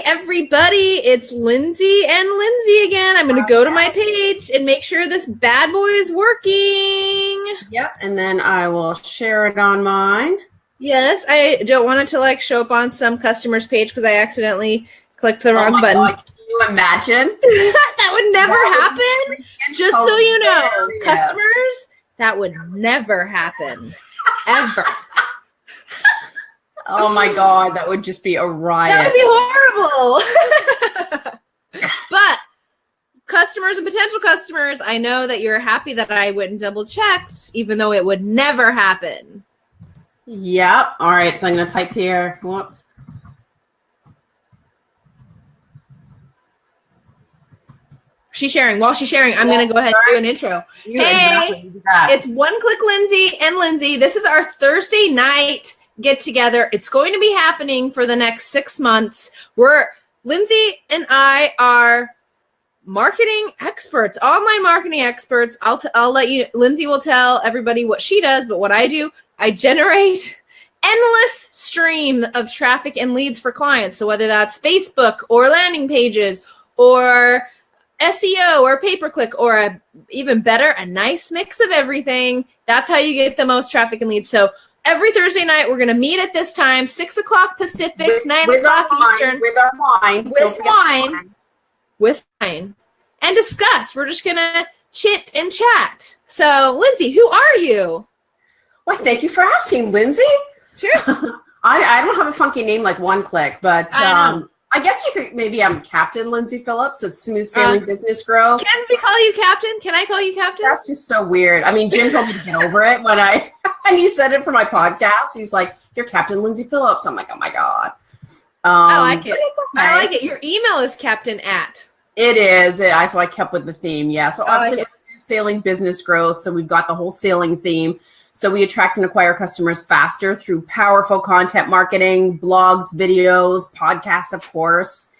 everybody. It's Lindsay and Lindsay again. I'm going to go to my page and make sure this bad boy is working. Yep, and then I will share it on mine. Yes, I don't want it to like show up on some customer's page because I accidentally clicked the wrong button. God, can you imagine? That would never happen. Just so you know, customers, that would never happen. Ever. Oh my God, that would just be a riot. That would be horrible. But customers and potential customers, I know that you're happy that I went and double checked, even though it would never happen. Yep. All right. So I'm going to type here. Whoops. She's sharing. While she's sharing, I'm going to go ahead and do an intro. Hey, it's One-Click Lindsey and Lindsay. This is our Thursday night get together. It's going to be happening for the next 6 months. Lindsay and I are marketing experts, online marketing experts. I'll let you, Lindsay will tell everybody what she does, but what I do, I generate endless stream of traffic and leads for clients. So whether that's Facebook or landing pages or SEO or pay-per-click or even better, a nice mix of everything. That's how you get the most traffic and leads. So every Thursday night, we're going to meet at this time, 6 o'clock Pacific, 9 o'clock Eastern. With our wine. With wine. And discuss. We're just going to chit and chat. So, Lindsay, who are you? Well, thank you for asking, Lindsay. Sure. I don't have a funky name like One-Click, but I guess you could, maybe I'm Captain Lyndsay Phillips of Smooth Sailing Business Growth. Can we call you Captain? Can I call you Captain? That's just so weird. I mean, Jim told me to get over it and he said it for my podcast. He's like, you're Captain Lyndsay Phillips. I'm like, oh my God. I like it. I like it. Your email is Captain at. It is. So I kept with the theme. Yeah. So obviously it's Smooth Sailing Business Growth. So we've got the whole sailing theme. So we attract and acquire customers faster through powerful content marketing, blogs, videos, podcasts, of course,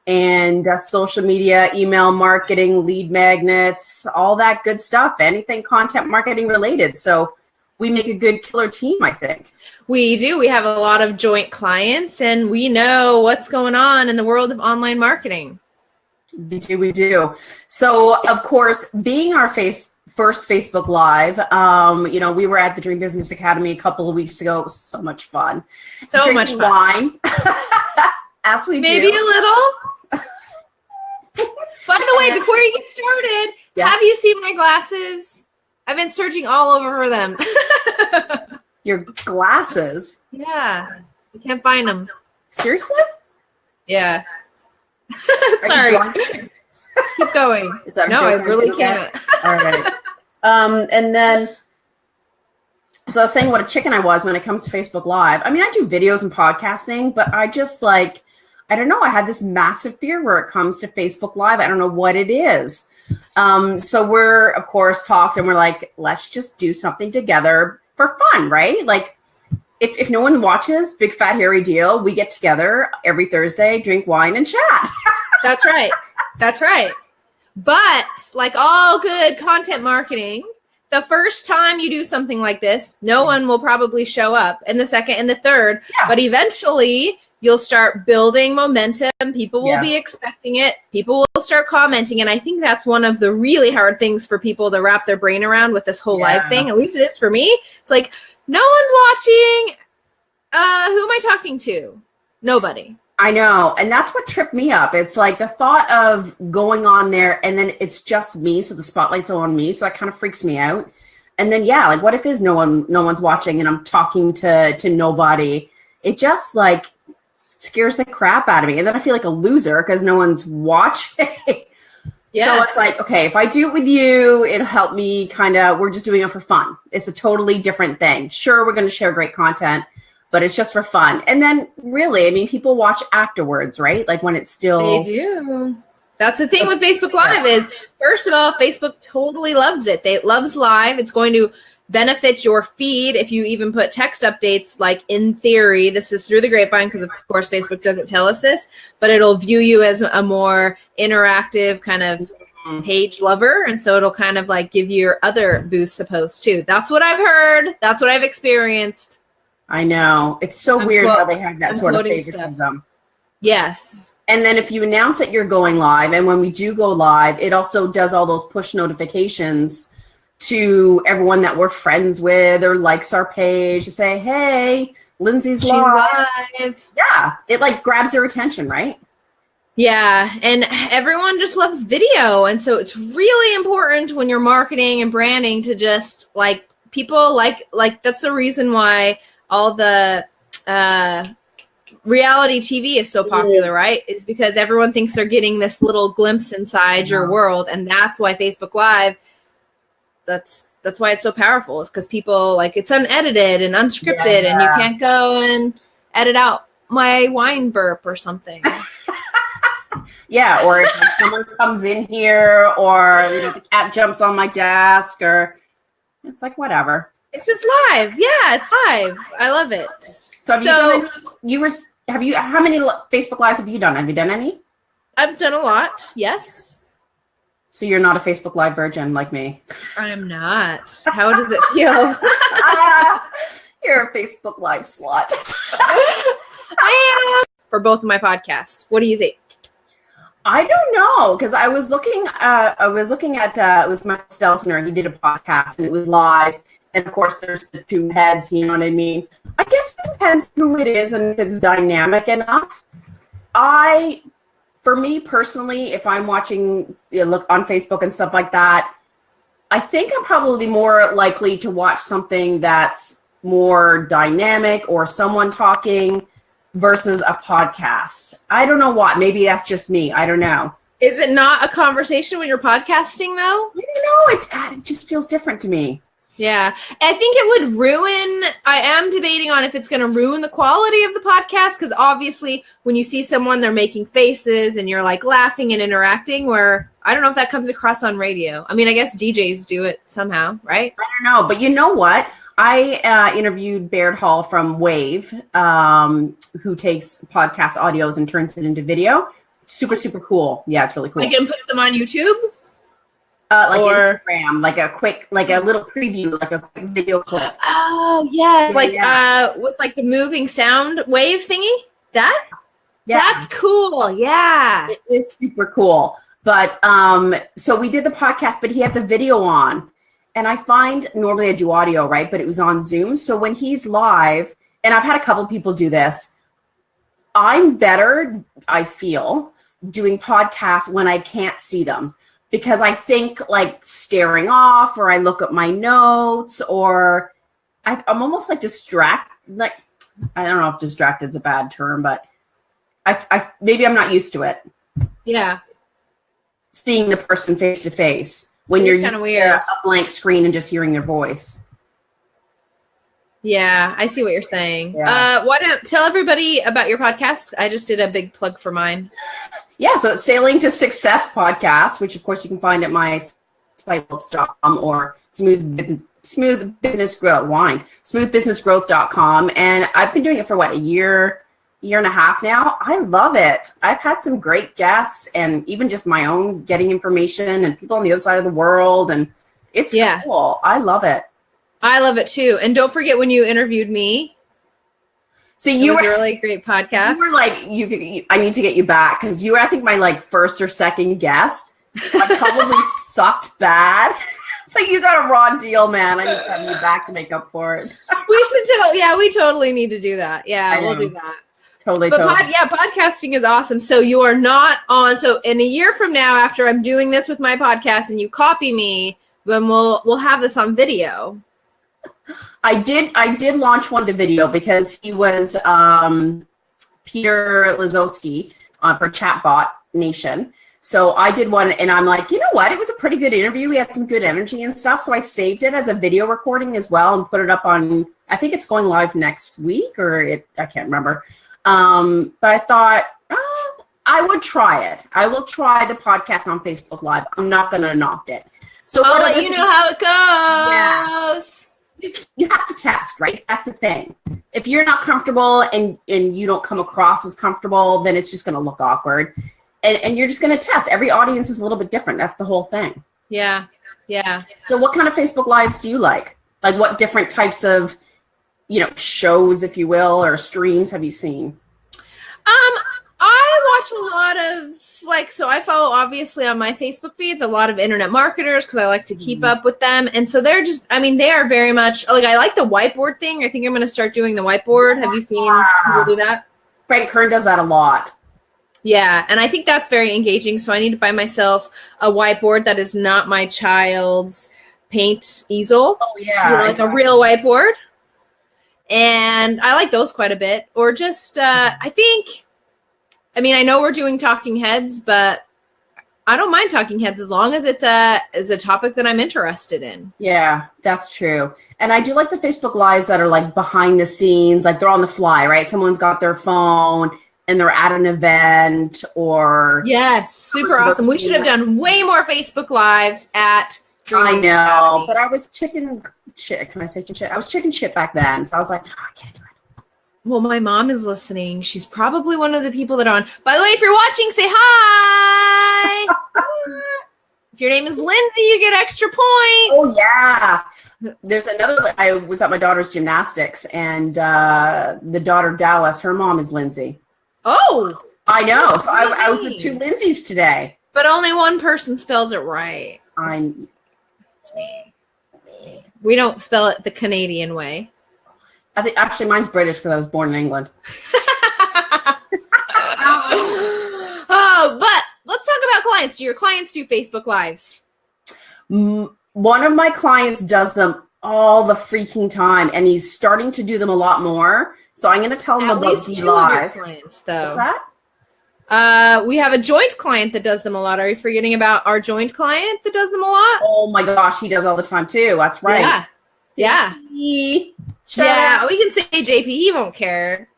and social media, email marketing, lead magnets, all that good stuff, anything content marketing related. So we make a good killer team, I think. We do. We have a lot of joint clients, and we know what's going on in the world of online marketing. We do. So, of course, being our first Facebook Live, we were at the Dream Business Academy a couple of weeks ago. It was so much fun. So much fun. Wine, as we Maybe do. a little. By the way, before you get started, have you seen my glasses? I've been searching all over for them. Your glasses? Yeah. You can't find them. Seriously? Yeah. Sorry. Keep going. Is that no, I really can't. All right. And then, so I was saying what a chicken I was when it comes to Facebook Live. I mean, I do videos and podcasting, but I just I don't know. I had this massive fear where it comes to Facebook Live. I don't know what it is. So we're, of course, talked and we're like, let's just do something together for fun, right? Like, if no one watches, big fat hairy deal, we get together every Thursday, drink wine and chat. That's right. That's right. But like all good content marketing, the first time you do something like this, no one will probably show up, and the second and the third, but eventually you'll start building momentum. People will be expecting it. People will start commenting. And I think that's one of the really hard things for people to wrap their brain around with this whole live thing. At least it is for me. It's like, no one's watching. Who am I talking to? Nobody. I know. And that's what tripped me up. It's like the thought of going on there and then it's just me. So the spotlight's on me. So that kind of freaks me out. And then, like, what if no one's watching and I'm talking to nobody? It just scares the crap out of me. And then I feel like a loser because no one's watching. Yes. So it's like, okay, if I do it with you, it'll help me we're just doing it for fun. It's a totally different thing. Sure, we're going to share great content, but it's just for fun. And then really, I mean, people watch afterwards, right? Like when it's still. They do. That's the thing with Facebook Live is, first of all, Facebook totally loves it. It loves live. It's going to benefit your feed if you even put text updates, like in theory. This is through the grapevine because, of course, Facebook doesn't tell us this, but it'll view you as a more interactive kind of page lover. And so it'll kind of give you your other boost supposed to. That's what I've heard. That's what I've experienced. I know. It's so weird how they have that sort of favoritism. Yes. And then if you announce that you're going live, and when we do go live, it also does all those push notifications to everyone that we're friends with or likes our page to say, hey, Lindsay's live. Yeah, it like grabs their attention, right? Yeah, and everyone just loves video. And so it's really important when you're marketing and branding to just like people like that's the reason why all the reality TV is so popular, right? It's because everyone thinks they're getting this little glimpse inside your world. And that's why Facebook Live, that's why it's so powerful. It's because people like it's unedited and unscripted and you can't go and edit out my wine burp or something. Yeah, or if someone comes in here or the cat jumps on my desk or it's like whatever. It's just live. Yeah, it's live. I love it. So how many Facebook Lives have you done? Have you done any? I've done a lot, yes. So you're not a Facebook Live virgin like me. I am not. How does it feel? You're a Facebook Live slut. I am. For both of my podcasts. What do you think? I don't know, because I was looking at it was Mike Stelzner. He did a podcast and it was live. And of course, there's the two heads, you know what I mean? I guess it depends who it is and if it's dynamic enough. For me personally, if I'm watching, look on Facebook and stuff like that, I think I'm probably more likely to watch something that's more dynamic or someone talking versus a podcast. I don't know why. Maybe that's just me. I don't know. Is it not a conversation when you're podcasting, though? I don't know. It just feels different to me. Yeah. I think it would ruin, I am debating on if it's going to ruin the quality of the podcast, because obviously when you see someone, they're making faces and you're like laughing and interacting, where I don't know if that comes across on radio. I mean, I guess DJs do it somehow, right? I don't know. But you know what? I interviewed Baird Hall from Wave, who takes podcast audios and turns it into video. Super, super cool. Yeah, it's really cool. You can put them on YouTube? Instagram, like a little preview, like a quick video clip. Oh, yeah. With like the moving sound wave thingy? That's cool. Yeah. It is super cool. But so we did the podcast, but he had the video on. And I find normally I do audio, right? But it was on Zoom. So when he's live, and I've had a couple people do this, I'm better, I feel, doing podcasts when I can't see them. Because I think like staring off, or I look at my notes, or I'm almost like like, I don't know if distracted is a bad term, but I maybe I'm not used to it. Yeah. Seeing the person face to face when you're used to a blank screen and just hearing their voice. Yeah, I see what you're saying. Yeah. Why don't tell everybody about your podcast? I just did a big plug for mine. Yeah, so it's Sailing to Success podcast, which of course you can find at my site.com or smoothbusinessgrowth.com. And I've been doing it for a year and a half now. I love it. I've had some great guests and even just my own getting information and people on the other side of the world. And it's cool. I love it. I love it too. And don't forget when you interviewed me. So it was a really great podcast. You were like, I need to get you back because you were, I think, my first or second guest. I probably sucked bad. It's like, you got a raw deal, man. I need to have you back to make up for it. We totally need to do that. Yeah, we'll do that. Totally. Podcasting is awesome. So you are not on. So in a year from now, after I'm doing this with my podcast and you copy me, then we'll have this on video. I did launch one to video because he was Peter Lazowski for Chatbot Nation. So I did one, and I'm like, you know what? It was a pretty good interview. We had some good energy and stuff. So I saved it as a video recording as well and put it up on, I think it's going live next week, I can't remember. But I thought, I would try it. I will try the podcast on Facebook Live. I'm not going to knock it. So I'll let you know how it goes. Yeah. You have to test, right? That's the thing. If you're not comfortable and you don't come across as comfortable, then it's just going to look awkward. And you're just going to test. Every audience is a little bit different. That's the whole thing. Yeah. Yeah. So what kind of Facebook Lives do you like? Like what different types of, shows, if you will, or streams have you seen? I watch a lot of so I follow obviously on my Facebook feeds a lot of internet marketers because I like to keep up with them. And so they're just, they are very much I like the whiteboard thing. I think I'm going to start doing the whiteboard. Have you seen people do that? Frank Kern does that a lot. Yeah. And I think that's very engaging. So I need to buy myself a whiteboard that is not my child's paint easel. Oh yeah. Exactly. A real whiteboard. And I like those quite a bit. Or just, I know we're doing talking heads, but I don't mind talking heads as long as it's a topic that I'm interested in. Yeah, that's true. And I do like the Facebook Lives that are like behind the scenes, like they're on the fly, right? Someone's got their phone and they're at an event or... Yes, super awesome. We should have done way more Facebook Lives at... I know, but I was chicken shit. Can I say chicken shit? I was chicken shit back then. So I was like, no, I can't do it. Well, my mom is listening. She's probably one of the people that are on. By the way, if you're watching, say hi. If your name is Lindsay, you get extra points. Oh, yeah. There's another. I was at my daughter's gymnastics, and the daughter, Dallas, her mom is Lindsay. Oh. I know. So I was with two Lindsays today. But only one person spells it right. We don't spell it the Canadian way. I think actually mine's British because I was born in England. Oh, but let's talk about clients. Do your clients do Facebook Lives? One of my clients does them all the freaking time, and he's starting to do them a lot more. So I'm going to tell him about FBLive. Clients, though. What's that? We have a joint client that does them a lot. Are you forgetting about our joint client that does them a lot? Oh my gosh, he does all the time too. That's right. Yeah. Yeah, we can say JP. He won't care.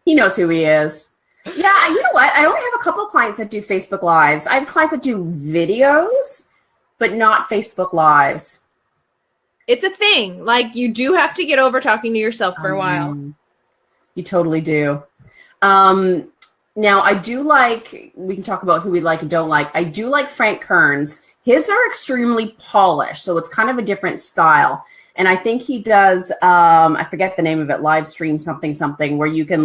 He knows who he is. Yeah, you know what? I only have a couple of clients that do Facebook Lives. I have clients that do videos, but not Facebook Lives. It's a thing. Like, you do have to get over talking to yourself for a while. You totally do. Now, I do like, we can talk about who we like and don't like. I do like Frank Kern's. His are extremely polished, so it's kind of a different style. And I think he does, I forget the name of it, live stream something, where you can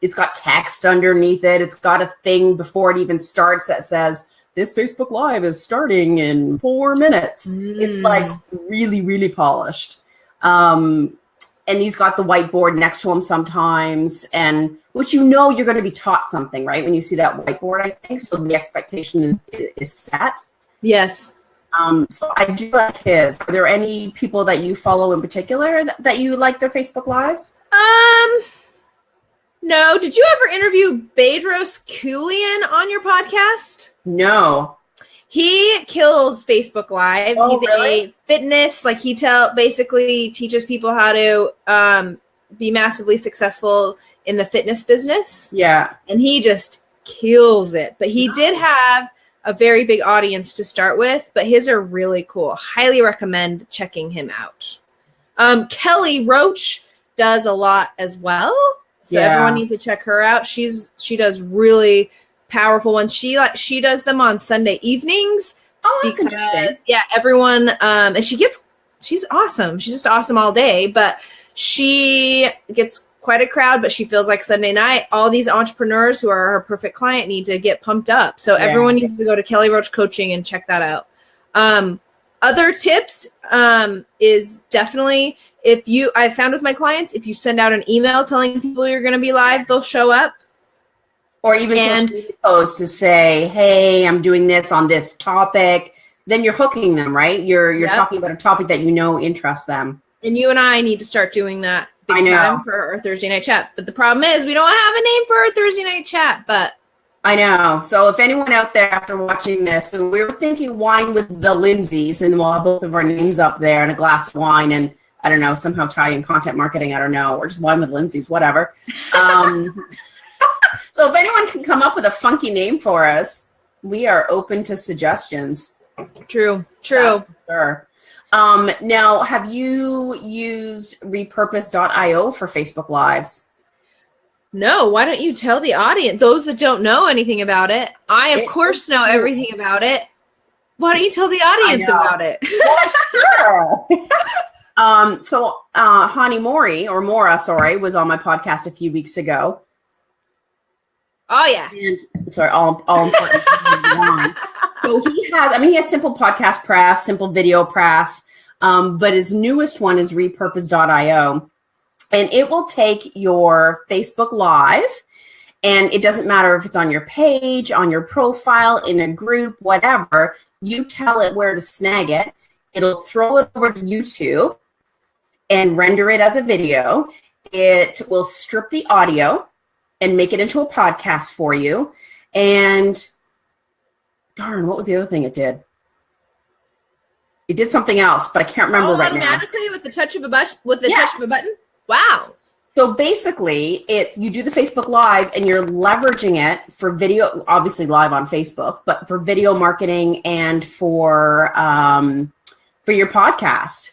it's got text underneath it. It's got a thing before it even starts that says, this Facebook Live is starting in 4 minutes. It's really, really polished. And he's got the whiteboard next to him sometimes, and which you're going to be taught something, right? When you see that whiteboard, I think. So the expectation is set. Yes. So I do like his. Are there any people that you follow in particular that you like their Facebook Lives? No. Did you ever interview Bedros Keuilian on your podcast? No. He kills Facebook Lives. Oh, he's really? a fitness, he basically teaches people how to be massively successful in the fitness business. Yeah. And he just kills it. But he did have a very big audience to start with, but his are really cool. Highly recommend checking him out. Kelly Roach does a lot as well. So everyone needs to check her out. She does really powerful ones. She does them on Sunday evenings. Oh, that's interesting. Yeah, everyone and she's awesome. She's just awesome all day, but she gets quite a crowd, but she feels like Sunday night, all these entrepreneurs who are her perfect client need to get pumped up. So everyone needs to go to Kelly Roach Coaching and check that out. Other tips is definitely I've found with my clients, if you send out an email telling people you're going to be live, they'll show up. Or even social media posts to say, hey, I'm doing this on this topic. Then you're hooking them, right? You're talking about a topic that interests them. And you and I need to start doing that big time for our Thursday night chat. But the problem is we don't have a name for our Thursday night chat. But I know. So if anyone out there after watching this, and we were thinking wine with the Lindsays, and we'll have both of our names up there and a glass of wine, and I don't know, somehow tie in content marketing, I don't know, or just wine with Lindsays, whatever. So if anyone can come up with a funky name for us, we are open to suggestions. True. That's for sure. Now, have you used repurpose.io for Facebook Lives? No, why don't you tell the audience, those that don't know anything about it? I, of course, know everything about it. Why don't you tell the audience about it? Well, sure. So Hani Mora, was on my podcast a few weeks ago. Oh yeah. And sorry, all important. So he has simple podcast press, simple video press, but his newest one is repurpose.io. And it will take your Facebook Live, and it doesn't matter if it's on your page, on your profile, in a group, whatever. You tell it where to snag it. It'll throw it over to YouTube and render it as a video. It will strip the audio and make it into a podcast for you. And darn, what was the other thing it did? It did something else, but I can't remember right now. Automatically with the touch of a button? Wow. So basically, you do the Facebook Live and you're leveraging it for video, obviously live on Facebook, but for video marketing and for your podcast.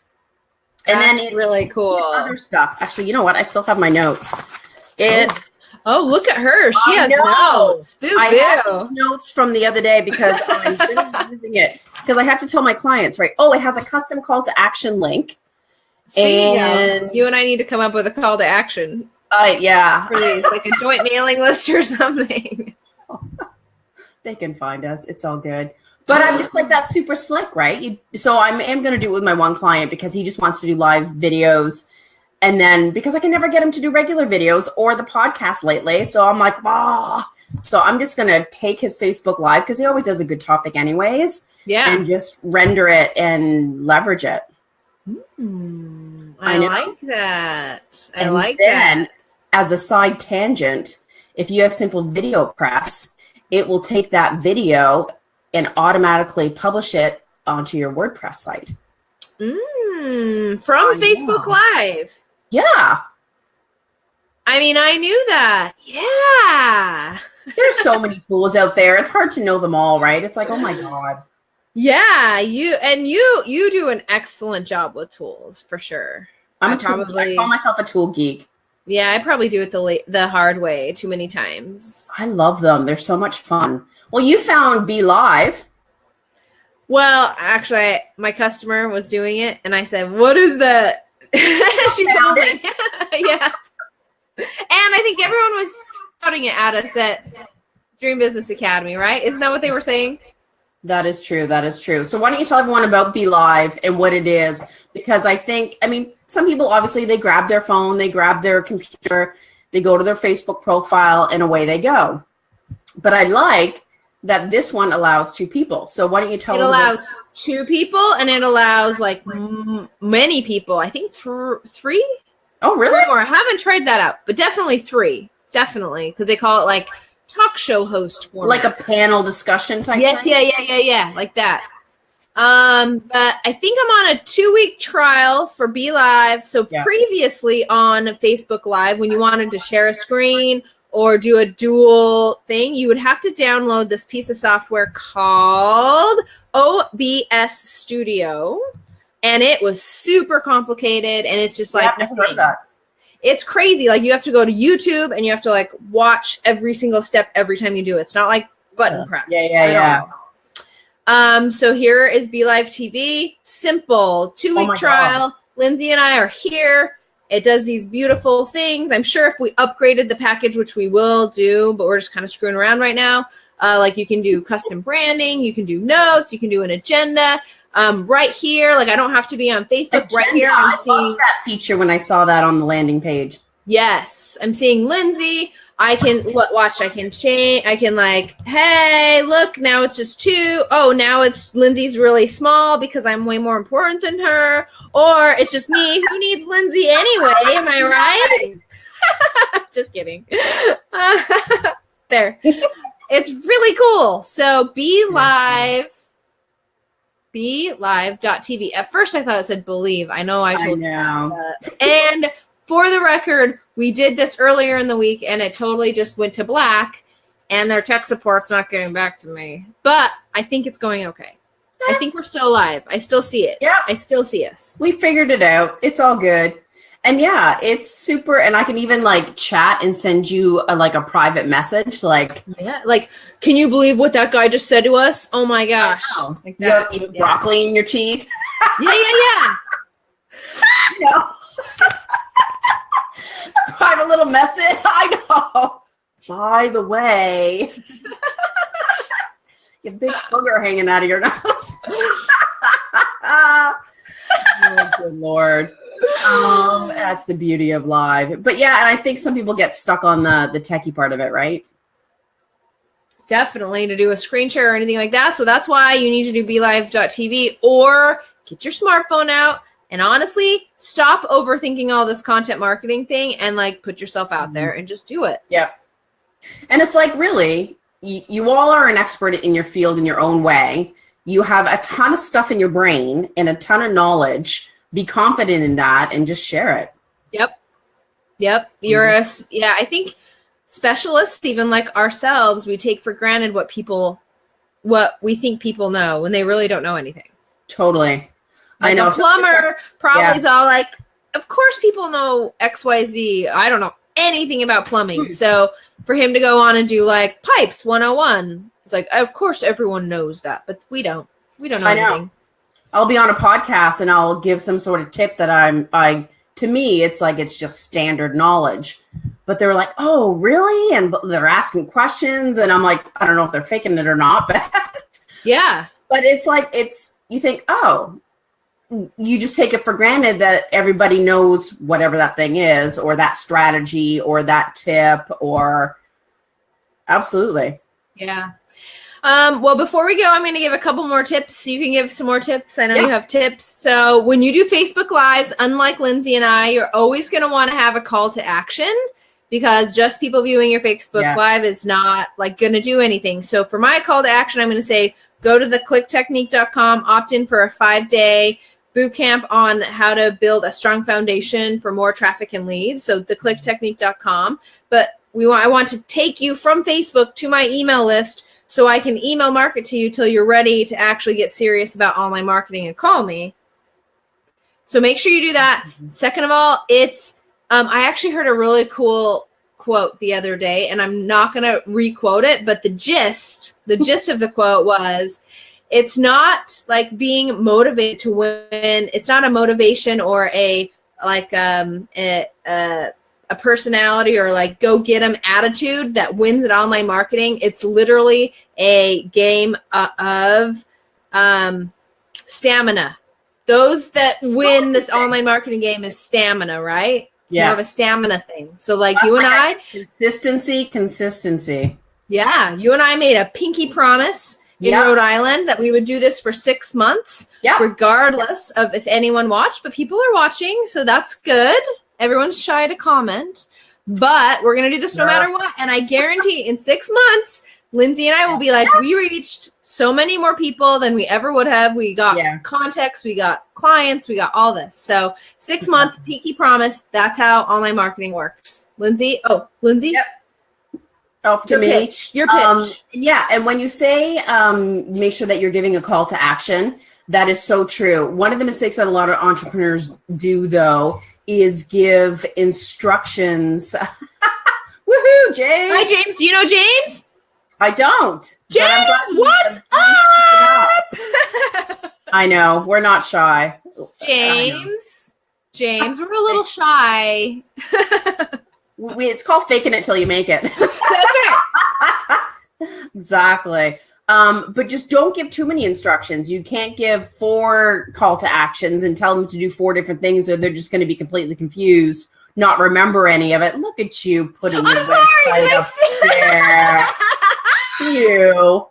And That's then it's really cool. Other stuff. Actually, you know what? I still have my notes. Oh, look at her. She has notes. I have notes from the other day because I'm really using it. Because I have to tell my clients, right? Oh, it has a custom call to action link. And you and I need to come up with a call to action. Yeah. For these, like a joint mailing list or something. They can find us. It's all good. But I'm just like, that's super slick, right? So I am going to do it with my one client because he just wants to do live videos. And then because I can never get him to do regular videos or the podcast lately. So I'm like, So I'm just going to take his Facebook Live because he always does a good topic anyways. Yeah. And just render it and leverage it. I like that. And then, as a side tangent, if you have simple video press, it will take that video and automatically publish it onto your WordPress site. From Facebook Live. Yeah. I mean, I knew that. Yeah. There's so many tools out there. It's hard to know them all, right? It's like, oh my God. Yeah, you do an excellent job with tools for sure. I call myself a tool geek. Yeah, I probably do it the hard way too many times. I love them. They're so much fun. Well, you found FBLive. Well, actually, my customer was doing it, and I said, "What is that?" She found it. Yeah, and I think everyone was shouting it at us at Dream Business Academy, right? Isn't that what they were saying? That is true. That is true. So why don't you tell everyone about FBLive and what it is? Because some people, obviously, they grab their phone, they grab their computer, they go to their Facebook profile, and away they go. But I like that this one allows two people. So why don't you tell us? It allows two people, and it allows like many people. I think three. Oh, really? Or I haven't tried that out, but definitely three. Definitely, because they call it like talk show host format. Like a panel discussion type thing? Yeah, like that. But I think I'm on a 2-week trial for FBLive. So previously on Facebook Live, when you wanted to share a screen or do a dual thing, you would have to download this piece of software called OBS Studio. And it was super complicated, and it's just like I've never heard of that. It's crazy. Like you have to go to YouTube and you have to like watch every single step every time you do it. It's not like button press. Yeah. So here is FBLive TV. Simple 2-week trial. Lindsay and I are here. It does these beautiful things. I'm sure if we upgraded the package, which we will do, but we're just kind of screwing around right now. Like you can do custom branding, you can do notes, you can do an agenda. Right here, like I don't have to be on Facebook. Agenda. Right here, I loved that feature when I saw that on the landing page. Yes, I'm seeing Lindsay. I can watch. I can change. I can like, hey, look, now it's just 2. Oh, now it's Lindsay's really small because I'm way more important than her. Or it's just me. Who needs Lindsay anyway? Am I right? Just kidding. There. It's really cool. So FBLive. FBLive.tv. At first, I thought it said Believe. I know I told you that. And for the record, we did this earlier in the week, and it totally just went to black, and their tech support's not getting back to me. But I think it's going okay. I think we're still live. I still see it. Yeah. I still see us. We figured it out. It's all good. And yeah, it's super. And I can even like chat and send you a private message. Like, yeah, like, can you believe what that guy just said to us? Oh my gosh. Like that. You have broccoli in your teeth. Yeah. A private little message. I know. by the way, you have a big booger hanging out of your nose. Oh, good Lord. That's the beauty of live. But yeah, and I think some people get stuck on the techie part of it, right? Definitely, to do a screen share or anything like that. So that's why you need to do FBLive.tv or get your smartphone out and honestly stop overthinking all this content marketing thing and like put yourself out there and just do it. Yeah. And it's like, really, you all are an expert in your field in your own way. You have a ton of stuff in your brain and a ton of knowledge. Be confident in that and just share it. Yep. I think specialists, even like ourselves, we take for granted what we think people know when they really don't know anything. Totally. Like I know. A plumber probably is all like, of course people know XYZ. I don't know anything about plumbing. So for him to go on and do like pipes 101, it's like, of course everyone knows that, but we don't know anything. I'll be on a podcast and I'll give some sort of tip that to me, it's like, it's just standard knowledge, but they're like, oh, really? And they're asking questions. And I'm like, I don't know if they're faking it or not, but yeah, but it's like, you think, oh, you just take it for granted that everybody knows whatever that thing is, or that strategy, or that tip, or absolutely. Yeah. Well, before we go, I'm going to give a couple more tips. You can give some more tips. I know you have tips. So when you do Facebook Lives, unlike Lindsay and I, you're always going to want to have a call to action, because just people viewing your Facebook Live is not like going to do anything. So for my call to action, I'm going to say, go to theclicktechnique.com, opt in for a 5-day boot camp on how to build a strong foundation for more traffic and leads. So theclicktechnique.com. But I want to take you from Facebook to my email list so I can email market to you till you're ready to actually get serious about online marketing and call me. So make sure you do that. Second of all, I actually heard a really cool quote the other day, and I'm not going to re-quote it, but the gist of the quote was, it's not like being motivated to win. It's not a motivation or a personality or like go get 'em attitude that wins at online marketing. It's literally a game of stamina. Those that win this online marketing game is stamina, right? It's more of a stamina thing. So like you and I, consistency. Yeah, you and I made a pinky promise in Rhode Island that we would do this for 6 months, regardless of if anyone watched, but people are watching, so that's good. Everyone's shy to comment, but we're going to do this no matter what. And I guarantee in 6 months, Lindsay and I will be like, we reached so many more people than we ever would have. We got contacts, we got clients, we got all this. So 6 month pinky promise. That's how online marketing works. Lindsay. Yep. Off to me. Your pitch. And when you say make sure that you're giving a call to action, that is so true. One of the mistakes that a lot of entrepreneurs do, though, is give instructions. Woohoo, James. Hi, James. Do you know James? I don't. James, what's up? I know. We're not shy. James, we're a little shy. It's called faking it till you make it. That's right. Exactly. But just don't give too many instructions. You can't give 4 call to actions and tell them to do 4 different things, or they're just going to be completely confused, not remember any of it. Look at you putting your website up there. You.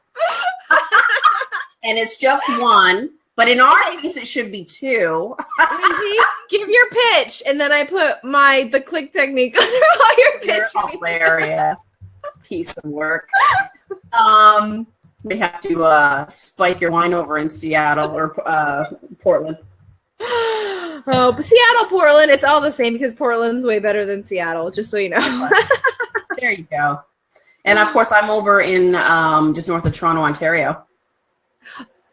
And it's just 1. But in our case, it should be 2. Give your pitch, and then I put the click technique under all your pitches. You're hilarious. Piece of work. We have to spike your wine over in Seattle or Portland. Oh, but Seattle, Portland, it's all the same because Portland's way better than Seattle, just so you know. There you go. And of course, I'm over in just north of Toronto, Ontario.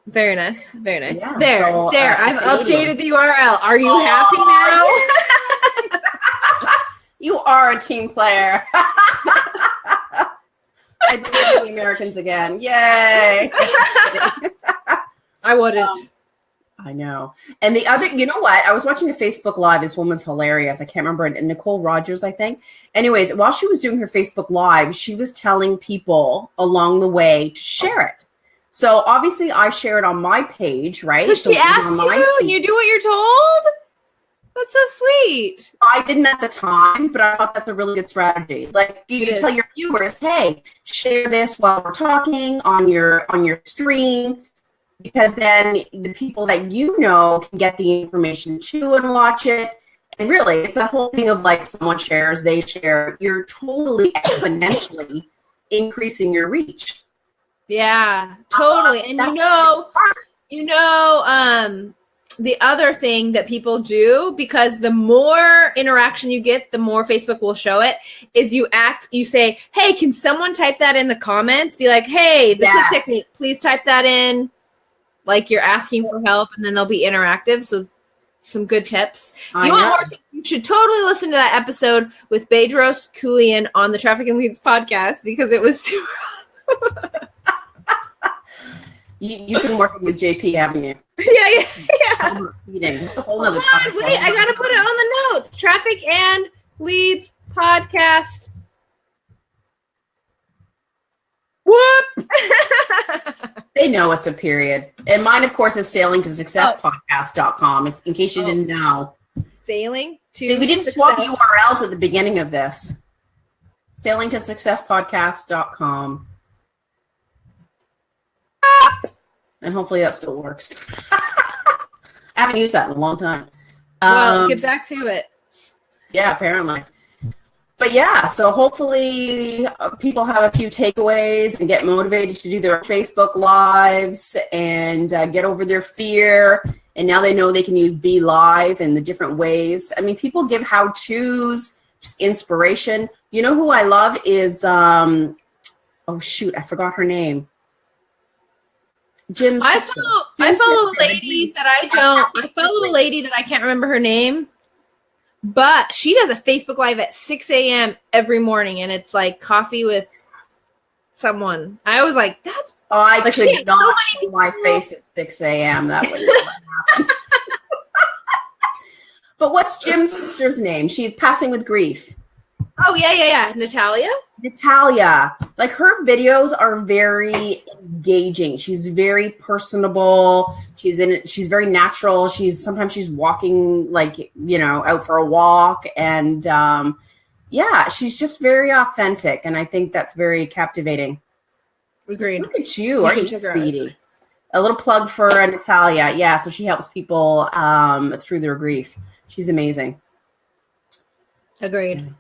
Very nice. Very nice. Yeah, there. I've updated the URL. Are you happy now? You are a team player. I did the Americans again. Yay. I wouldn't. I know. And the other, you know what? I was watching a Facebook Live. This woman's hilarious. I can't remember it. Nicole Rogers, I think. Anyways, while she was doing her Facebook Live, she was telling people along the way to share it. So obviously I share it on my page, right? But she asked you and you do what you're told? That's so sweet. I didn't at the time, but I thought that's a really good strategy. Like you can tell your viewers, hey, share this while we're talking on your stream, because then the people that you know can get the information too and watch it. And really, it's that whole thing of like someone shares, they share. You're totally exponentially increasing your reach. Yeah, totally. And the other thing that people do, because the more interaction you get, the more Facebook will show it, is you say, hey, can someone type that in the comments? Be like, hey, the click technique, please type that in. Like you're asking for help, and then they'll be interactive. So some good tips. If you want more tips, you should totally listen to that episode with Bedros Keuilian on the Traffic and Leads podcast, because it was super awesome. You've been working with JP, haven't you? Yeah. It's a whole other topic. Wait, I got to put it on the notes. Traffic and Leads podcast. Whoop! They know it's a period. And mine, of course, is sailingtosuccesspodcast.com, in case you didn't know. Sailing to We didn't swap URLs at the beginning of this. Sailingtosuccesspodcast.com. And hopefully that still works. I haven't used that in a long time. Well, get back to it. Yeah, apparently. But yeah, so hopefully people have a few takeaways and get motivated to do their Facebook Lives and get over their fear. And now they know they can use FBLive in the different ways. I mean, people give how-tos, just inspiration. You know who I love is, oh shoot, I forgot her name. Jim's sister. I follow a lady that I follow a lady that I can't remember her name, but she does a Facebook Live at 6 a.m. every morning, and it's like coffee with someone. I was like, that's I could not show my face at 6 a.m. That would never happen. But what's Jim's sister's name? She's passing with grief. Oh, yeah. Natalia? Like her videos are very engaging. She's very personable. She's very natural. Sometimes she's walking like, out for a walk. And she's just very authentic. And I think that's very captivating. Agreed. Look at you. Are you speedy? A little plug for Natalia. Yeah, so she helps people through their grief. She's amazing. Agreed.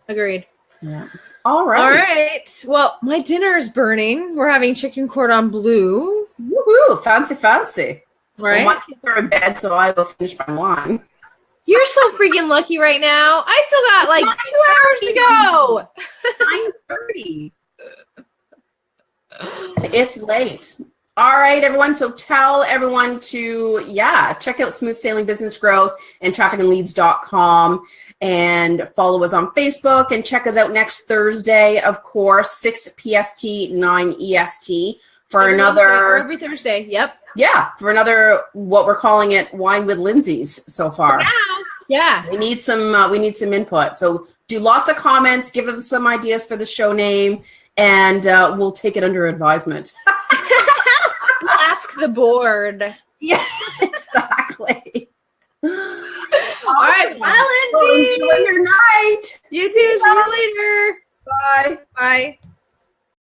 Yeah. All right. Well, my dinner is burning. We're having chicken cordon bleu. Woohoo! Fancy. Right. Well, my kids are in bed, so I will finish my wine. You're so freaking lucky right now. I still got like 2 hours to go. 9:30. It's late. All right, everyone. So tell everyone to, check out Smooth Sailing Business Growth and trafficandleads.com. And follow us on Facebook and check us out next Thursday, of course, 6 PST, 9 EST for every Thursday. Yep. Yeah, for another, what we're calling it, Wine with Lindsay's so far. Yeah. We need some input. So do lots of comments, give us some ideas for the show name, and we'll take it under advisement. We'll ask the board. Yeah, exactly. All right, bye, Lindsay. Well, enjoy your night. You too. See you later. Bye. Bye.